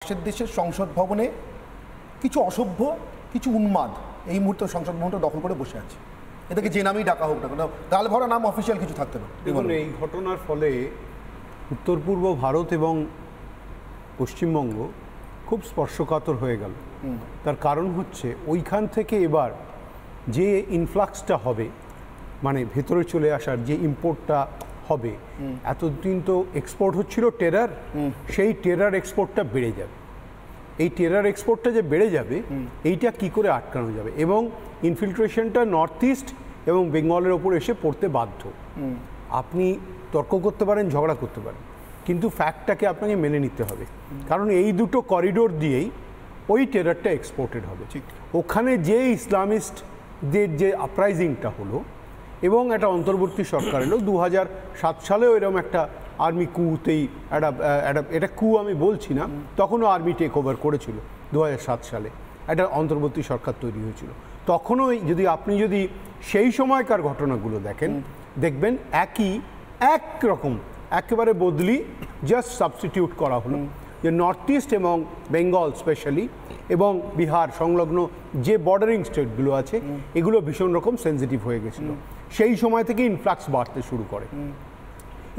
পাশের দেশের সংসদ ভবনে কিছু অসভ্য কিছু উন্মাদ এই মুহূর্তে সংসদ ভবনটা দখল করে বসে আছে। এটাকে যে নামেই ডাকা হোক না কেন, গাল ভরা নাম অফিসিয়াল কিছু থাকতে না। দেখুন, এই ঘটনার ফলে উত্তর পূর্ব ভারত এবং পশ্চিমবঙ্গ খুব স্পর্শকাতর হয়ে গেল। তার কারণ হচ্ছে ওইখান থেকে এবার যে ইনফ্লাক্সটা হবে, মানে ভেতরে চলে আসার যে ইম্পোর্টটা হবে, এতদিন তো এক্সপোর্ট হচ্ছিল টেরার, সেই টেরার এক্সপোর্টটা বেড়ে যাবে। এই টেরার এক্সপোর্টটা যে বেড়ে যাবে, এইটা কি করে আটকানো যাবে? এবং ইনফিল্ট্রেশনটা নর্থ ইস্ট এবং বেঙ্গলের ওপর এসে পড়তে বাধ্য। আপনি তর্ক করতে পারেন, ঝগড়া করতে পারেন, কিন্তু ফ্যাক্টটাকে আপনাকে মেনে নিতে হবে। কারণ এই দুটো করিডোর দিয়েই ওই টেরারটা এক্সপোর্টেড হবে। ওখানে যে ইসলামিস্টদের যে আপরাইজিংটা হলো এবং একটা অন্তর্বর্তী সরকার এলো 2007 সালেও এরকম একটা আর্মি কুতেই এটা কু আমি বলছি না, তখনও আর্মি টেক ওভার করেছিল 2007 সালে, একটা অন্তর্বর্তী সরকার তৈরি হয়েছিল। তখনও আপনি যদি সেই সময়কার ঘটনাগুলো দেখেন, দেখবেন একরকম একেবারে বদলি জাস্ট সাবস্টিটিউট করা হলো, যে নর্থ ইস্ট এবং বেঙ্গল স্পেশালি এবং বিহার সংলগ্ন যে বর্ডারিং স্টেটগুলো আছে, এগুলো ভীষণ রকম সেন্সিটিভ হয়ে গেছিলো। সেই সময় থেকে ইনফ্লাক্স বাড়তে শুরু করে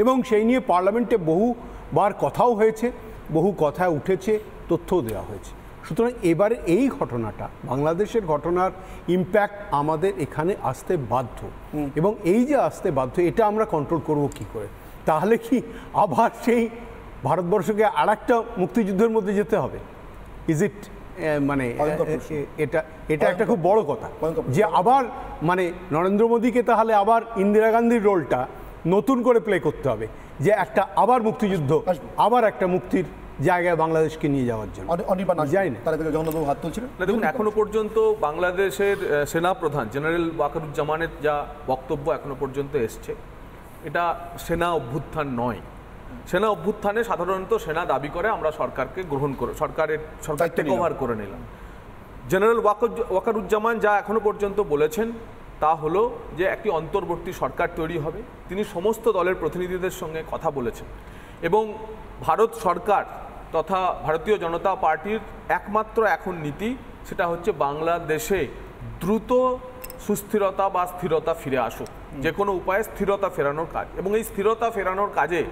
এবং সেই নিয়ে পার্লামেন্টে বহুবার কথাও হয়েছে, বহু কথা উঠেছে, তথ্যও দেওয়া হয়েছে। সুতরাং এবারে এই ঘটনাটা, বাংলাদেশের ঘটনার ইম্প্যাক্ট আমাদের এখানে আসতে বাধ্য, এবং এই যে আসতে বাধ্য, এটা আমরা কন্ট্রোল করব কি করে? তাহলে কি আবার সেই ভারতবর্ষকে আর একটা মুক্তিযুদ্ধের মধ্যে যেতে হবে? ইজ ইট মানে এটা একটা খুব বড় কথা, যে আবার মানে নরেন্দ্র মোদীকে তাহলে আবার ইন্দিরা গান্ধীর রোলটা নতুন করে প্লে করতে হবে, যে একটা আবার মুক্তিযুদ্ধ, আবার একটা মুক্তির জায়গায় বাংলাদেশকে নিয়ে যাওয়ার জন্য। দেখুন, এখনো পর্যন্ত বাংলাদেশের সেনাপ্রধান জেনারেল ওয়াকারুজ্জামানের যা বক্তব্য এখনো পর্যন্ত এসছে, এটা সেনা অভ্যুত্থান নয়। সেনা অভ্যুত্থানে সাধারণত সেনা দাবি করে আমরা সরকারকে গ্রহণ করে সরকার টেক ওভার করে নিলাম। জেনারেল ওয়াকারুজ্জামান যা এখনো পর্যন্ত বলেছেন তা হলো যে একটি অন্তর্বর্তী সরকার তৈরি হবে। তিনি সমস্ত দলের প্রতিনিধিদের সঙ্গে কথা বলেছেন এবং ভারত সরকার তথা ভারতীয় জনতা পার্টির একমাত্র এখন নীতি, সেটা হচ্ছে বাংলাদেশে দ্রুত সুস্থিরতা বা স্থিরতা ফিরে আসুক, যে কোনো উপায়ে স্থিরতা ফেরানোর কাজ। এবং এই স্থিরতা ফেরানোর কাজে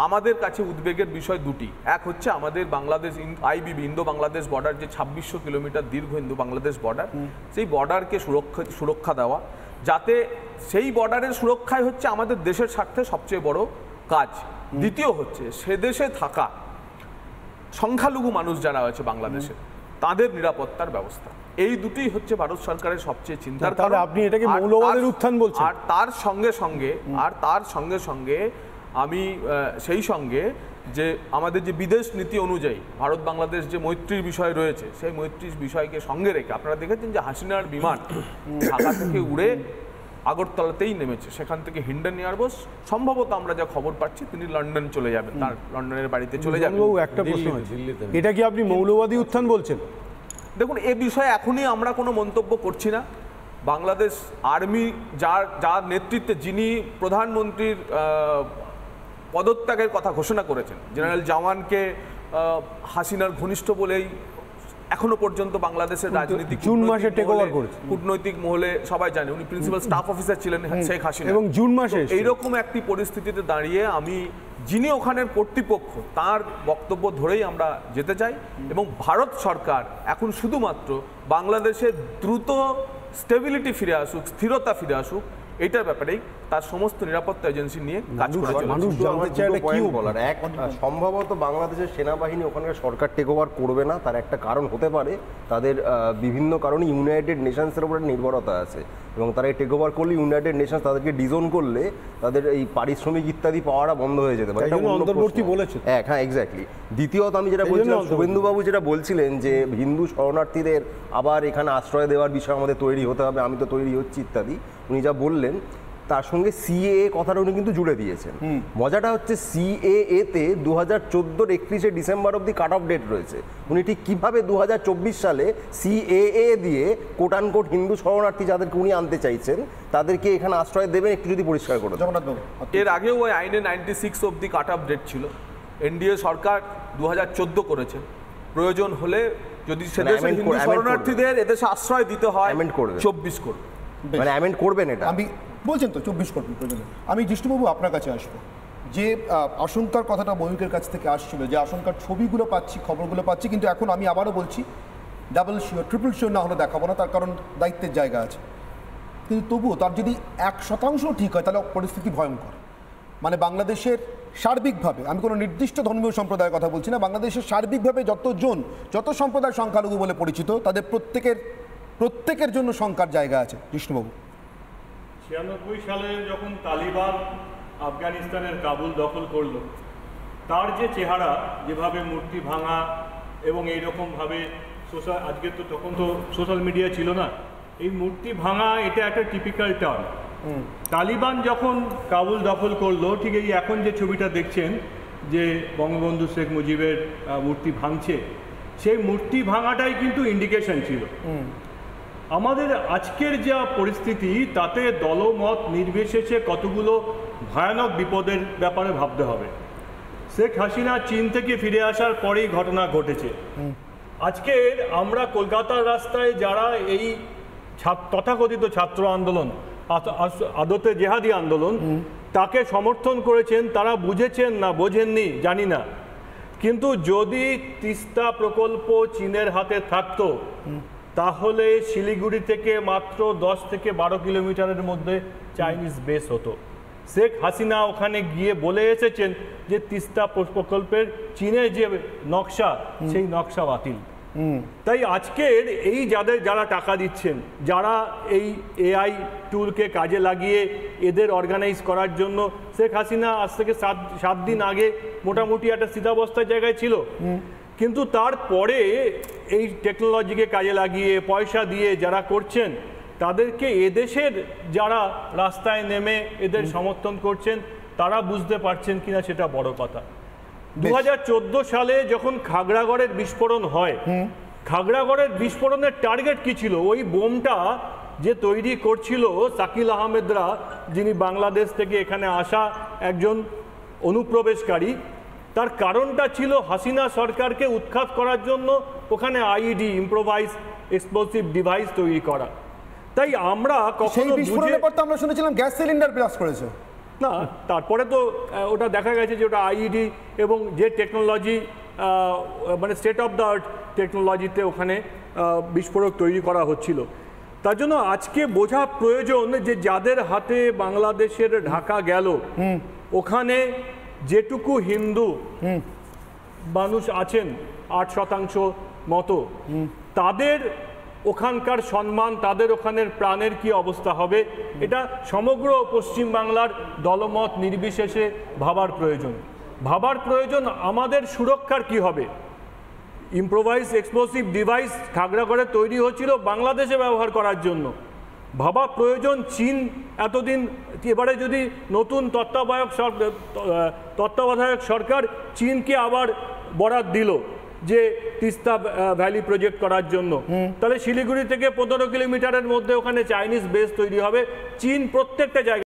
আমাদের কাছে উদ্বেগের বিষয় দুটি। এক হচ্ছে আমাদের Bangladesh IBB Indo Bangladesh border, যে 2600 কিলোমিটার দীর্ঘ ইন্দো বাংলাদেশ বর্ডার, সেই বর্ডারকে সুরক্ষা দেওয়া, যাতে সেই বর্ডারের সুরক্ষাই হচ্ছে আমাদের দেশের স্বার্থে সবচেয়ে বড় কাজ। দ্বিতীয় হচ্ছে সে দেশে থাকা সংখ্যালঘু মানুষ যারা আছে বাংলাদেশে, তাদের নিরাপত্তার ব্যবস্থা। এই দুটোই হচ্ছে ভারত সরকারের সবচেয়ে চিন্তার কারণ। আপনি এটাকে মৌলবাদের উত্থান বলছেন। আর তার সঙ্গে সঙ্গে আমি সেই সঙ্গে যে আমাদের যে বিদেশ নীতি অনুযায়ী ভারত বাংলাদেশ যে মৈত্রীর বিষয় রয়েছে, সেই মৈত্রীর বিষয়কে সঙ্গে রেখে আপনারা দেখেছেন যে হাসিনার বিমান ঢাকা থেকে উড়ে আগরতলাতেই নেমেছে, সেখান থেকে হিন্ডন এয়ারবাস, সম্ভবত আমরা যা খবর পাচ্ছি তিনি লন্ডন চলে যাবেন, তার লন্ডনের বাড়িতে চলে যাবেন। একটা প্রশ্ন, এটা কি আপনি মৌলবাদী উত্থান বলছেন? দেখুন, এ বিষয়ে এখনই আমরা কোনো মন্তব্য করছি না। বাংলাদেশ আর্মি যার নেতৃত্বে, যিনি প্রধানমন্ত্রীর পদত্যাগের কথা ঘোষণা করেছেন, জেনারেল জাওয়ানকে হাসিনার ঘনিষ্ঠ বলেই এখনো পর্যন্ত বাংলাদেশের রাজনীতিক জুন মাসে টেক ওভার করেছে, কূটনৈতিক মহলে সবাই জানে উনি প্রিন্সিপাল স্টাফ অফিসার ছিলেন শেখ হাসিনা, এবং জুন মাসে এইরকম একটি পরিস্থিতিতে দাঁড়িয়ে আমি যিনি ওখানের কর্তৃপক্ষ তার বক্তব্য ধরেই আমরা যেতে চাই। এবং ভারত সরকার এখন শুধুমাত্র বাংলাদেশের দ্রুত স্টেবিলিটি ফিরে আসুক, স্থিরতা ফিরে আসুক, এইটার ব্যাপারেই তার সমস্ত নিরাপত্তা এজেন্সি নিয়ে কাজ করে চলেছে। সম্ভবত বাংলাদেশের সেনাবাহিনী ওখানকার সরকার টেক ওভার করবে না, তার একটা কারণ হতে পারে তাদের বিভিন্ন কারণে ইউনাইটেড নেশনসের উপরে নির্ভরতা আছে, এবং তারা টেক ওভার করলে ইউনাইটেড নেশনস তাদেরকে ডিজোন করলে তাদের এই পারিশ্রমিক ইত্যাদি পাওয়াটা বন্ধ হয়ে যেতে পারে। হ্যাঁ, এক্স্যাক্টলি। দ্বিতীয়ত আমি যেটা বলছিলাম, শুভেন্দুবাবু যেটা বলছিলেন যে হিন্দু শরণার্থীদের আবার এখানে আশ্রয় দেওয়ার বিষয় আমাদের তৈরি হতে হবে, আমি তো তৈরি হচ্ছি ইত্যাদি, উনি যা বললেন তার সঙ্গে সিএএ কথাটা উনি কিন্তু জুড়ে দিয়েছেন। মজাটা হচ্ছে সিএএ তে 2014 31শে ডিসেম্বর অব্দি কাট অফ ডেট রয়েছে। উনি ঠিক কীভাবে 2024 সালে সিএএ দিয়ে কোট আনকোট হিন্দু শরণার্থী যাদেরকে উনি আনতে চাইছেন তাদেরকে এখানে আশ্রয় দেবেন, একটু যদি পরিষ্কার করে দেন। এর আগেও ওই আইনে 96 অব্দি কাট অফ ডেট ছিল। এনডিএ সরকার 2014 করেছে, প্রয়োজন হলে যদি সেদেশের amend হিন্দু amend শরণার্থীদের এদেশে আশ্রয় দিতে হয় Amend করবে। 24 করবে। বেশ। মানে অ্যামেন্ড করবেন এটা? আমি বলছেন তো 24 করবেন প্রয়োজনে। আমি জিষ্ণুবাবু আপনার কাছে আসবো, যে আশঙ্কার কথাটা ময়ূকের কাছ থেকে আসছিল, যে আশঙ্কার ছবিগুলো পাচ্ছি, খবরগুলো পাচ্ছি, কিন্তু এখন আমি আবারও বলছি ডাবল শিওর ট্রিপল শিওর না হলে দেখাবো না, তার কারণ দায়িত্বের জায়গা আছে। কিন্তু তবুও তার যদি 1% ঠিক হয় তাহলে পরিস্থিতি ভয়ঙ্কর। মানে বাংলাদেশের সার্বিকভাবে, আমি কোনো নির্দিষ্ট ধর্মীয় সম্প্রদায়ের কথা বলছি না, বাংলাদেশের সার্বিকভাবে যত সম্প্রদায় সংখ্যালঘু বলে পরিচিত তাদের প্রত্যেকের জন্য শঙ্কার জায়গা আছে। কৃষ্ণবাবু, 96 সালে যখন তালিবান আফগানিস্তানের কাবুল দখল করলো, তার যে চেহারা, যেভাবে মূর্তি ভাঙা এবং এইরকমভাবে আজকে তো তখন তো সোশ্যাল মিডিয়া ছিল না, এই মূর্তি ভাঙা এটা একটা টিপিক্যাল টার্ম। তালিবান যখন কাবুল দখল করলো, ঠিক এই এখন যে ছবিটা দেখছেন যে বঙ্গবন্ধু শেখ মুজিবের মূর্তি ভাঙছে, সেই মূর্তি ভাঙাটাই কিন্তু ইন্ডিকেশন ছিল। আমাদের আজকের যা পরিস্থিতি, তাতে দলমত নির্বিশেষে কতগুলো ভয়ানক বিপদের ব্যাপারে ভাবতে হবে। শেখ হাসিনা চীন থেকে ফিরে আসার পরেই ঘটনা ঘটেছে। আজকের আমরা কলকাতার রাস্তায় যারা এই তথাকথিত ছাত্র আন্দোলন, আদতে জেহাদি আন্দোলন, তাকে সমর্থন করেছেন, তারা বুঝেছেন না বোঝেননি জানি না, কিন্তু যদি তিস্তা প্রকল্প চীনের হাতে থাকতো তাহলে শিলিগুড়ি থেকে মাত্র 10 থেকে 12 কিলোমিটারের মধ্যে চাইনিজ বেস হতো। শেখ হাসিনা ওখানে গিয়ে বলে এসেছেন যে তিস্তা প্রকল্পের চীনের যে নকশা, সেই নকশা বাতিল। তাই আজকের এই যারা টাকা দিচ্ছেন, যারা এই এআই টুলকে কাজে লাগিয়ে এদের অর্গানাইজ করার জন্য, শেখ হাসিনা আজ থেকে 7 দিন আগে মোটামুটি একটা স্থিতাবস্থার জায়গায় ছিল, কিন্তু তারপরে এই টেকনোলজিকে কাজে লাগিয়ে পয়সা দিয়ে যারা করছেন, তাদেরকে এদেশের যারা রাস্তায় নেমে এদের সমর্থন করছেন তারা বুঝতে পারছেন কিনা সেটা বড় কথা। 2014 সালে যখন খাগড়াগড়ের বিস্ফোরণ হয়, খাগড়াগড়ের বিস্ফোরণের টার্গেট কি ছিল? ওই বোমটা যে তৈরি করছিল শাকিল আহমেদরা, যিনি বাংলাদেশ থেকে এখানে আসা একজন অনুপ্রবেশকারী, তার কারণটা ছিল হাসিনা সরকারকে উৎখাত করার জন্য ওখানে আইইডি, ইম্প্রোভাইজ এক্সপ্লোসিভ ডিভাইস তৈরি করা। তাই আমরা সেই কখনো বিস্ফোরণের পর তো আমরা শুনেছিলাম গ্যাস সিলিন্ডার ব্লাস্ট করেছে। না, তারপরে তো ওটা দেখা গেছে যে ওটা আইইডি এবং যে টেকনোলজি, মানে স্টেট অফ দ্য আর্ট টেকনোলজিতে ওখানে বিস্ফোরক তৈরি করা হচ্ছিল। তার জন্য আজকে বোঝা প্রয়োজন যে যাদের হাতে বাংলাদেশের ঢাকা গেল, ওখানে যেটুকু হিন্দু মানুষ আছেন 8% মতো, তাদের ওখানকার সম্মান, তাদের ওখানের প্রাণের কি অবস্থা হবে, এটা সমগ্র পশ্চিমবাংলার দলমত নির্বিশেষে ভাবার প্রয়োজন। আমাদের সুরক্ষার কি হবে? ইম্প্রোভাইজ এক্সপ্লোসিভ ডিভাইস খাগড়াগড়ে তৈরি হচ্ছিল বাংলাদেশে ব্যবহার করার জন্য। ভাবা প্রয়োজন চীন এতদিন, এবারে যদি নতুন তত্ত্বাবধায়ক সরকার চীনকে আবার বরাত দিল যে তিস্তা ভ্যালি প্রজেক্ট করার জন্য, তাহলে শিলিগুড়ি থেকে 15 কিলোমিটারের মধ্যে ওখানে চাইনিজ বেস তৈরি হবে। চীন প্রত্যেকটা জায়গায়